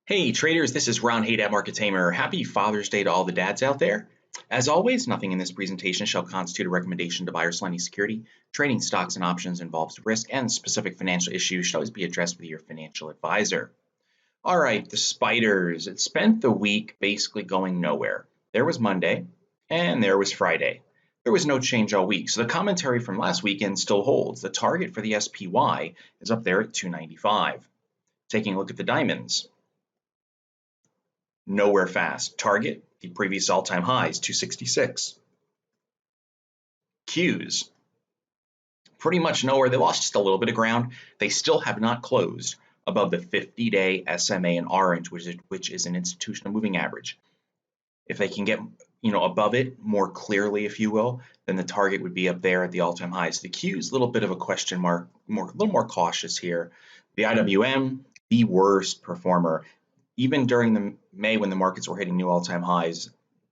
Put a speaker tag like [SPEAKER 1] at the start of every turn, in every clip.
[SPEAKER 1] Hey traders, this is Ron Haight at Market Tamer. Happy Father's Day to all the dads out there. As always, nothing in this presentation shall constitute a recommendation to buy or sell any security. Trading stocks and options involves risk and specific financial issues should always be addressed with your financial advisor. All right, the spiders. It spent the week basically going nowhere. There was Monday and there was Friday. There was no change all week, so the commentary from last weekend still holds. The target for the SPY is up there at 295. Taking a look at the diamonds. Nowhere fast. Target, the previous all-time highs, 266. Qs, pretty much nowhere. They lost just a little bit of ground. They still have not closed above the 50-day SMA in orange, which is an institutional moving average. If they can get above it more clearly, if you will, then the target would be up there at the all-time highs. The Qs, a little bit of a question mark, a little more cautious here. The IWM, the worst performer. Even during the May when the markets were hitting new all-time highs,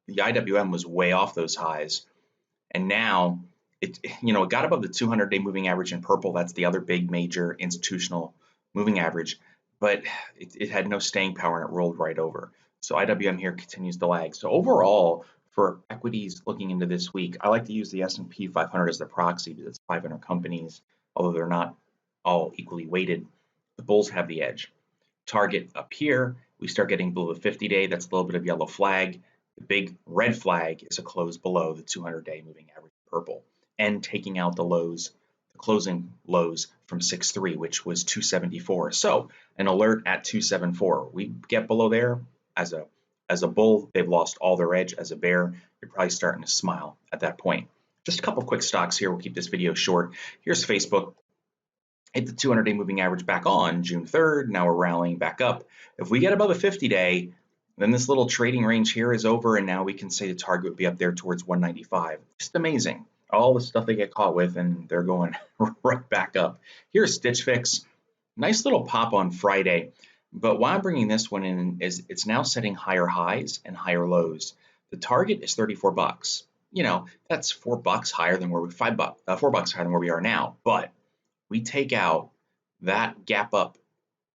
[SPEAKER 1] the IWM was way off those highs. And now it got above the 200-day moving average in purple. That's the other big major institutional moving average, but it had no staying power and it rolled right over. So IWM here continues to lag. So overall, for equities looking into this week, I like to use the S&P 500 as the proxy because it's 500 companies, although they're not all equally weighted. The bulls have the edge. Target up here, we start getting below the 50-day. That's a little bit of yellow flag. The big red flag is a close below the 200-day moving average purple and taking out the lows, the closing lows from 6.3, which was 274. So an alert at 274. We get below there as a bull, they've lost all their edge. As a bear, you're probably starting to smile at that point. Just a couple quick stocks here. We'll keep this video short. Here's Facebook. Hit the 200-day moving average back on June 3rd. Now we're rallying back up. If we get above a 50-day, then this little trading range here is over, and now we can say the target would be up there towards 195. Just amazing. All the stuff they get caught with, and they're going right back up. Here's Stitch Fix. Nice little pop on Friday. But why I'm bringing this one in is it's now setting higher highs and higher lows. The target is 34 bucks. That's $4 higher than where we $4 higher than where we are now. But we take out that gap up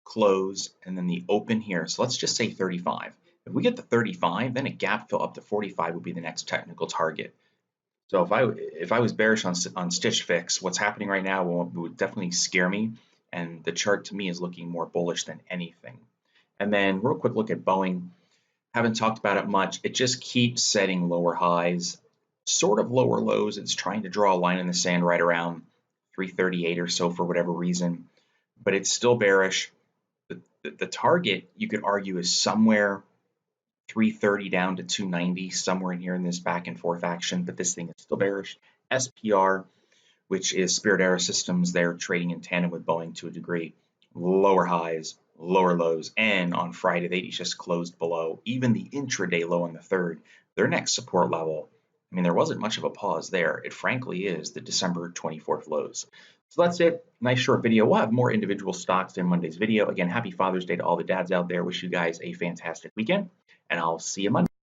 [SPEAKER 1] close and then the open here. So let's just say 35. If we get the 35, then a gap fill up to 45 would be the next technical target. So if I was bearish on Stitch Fix, what's happening right now would definitely scare me. And the chart to me is looking more bullish than anything. And then real quick look at Boeing. Haven't talked about it much. It just keeps setting lower highs, sort of lower lows. It's trying to draw a line in the sand right around 338 or so for whatever reason, but it's still bearish. The target, you could argue, is somewhere 330 down to 290, somewhere in here in this back and forth action, but this thing is still bearish. SPR, which is Spirit Aerosystems, they're trading in tandem with Boeing to a degree. Lower highs, lower lows, and on Friday, they just closed below even the intraday low on the 3rd. Their next support level, I mean, there wasn't much of a pause there. It frankly is the December 24th lows. So that's it. Nice short video. We'll have more individual stocks in Monday's video. Again, happy Father's Day to all the dads out there. Wish you guys a fantastic weekend, and I'll see you Monday.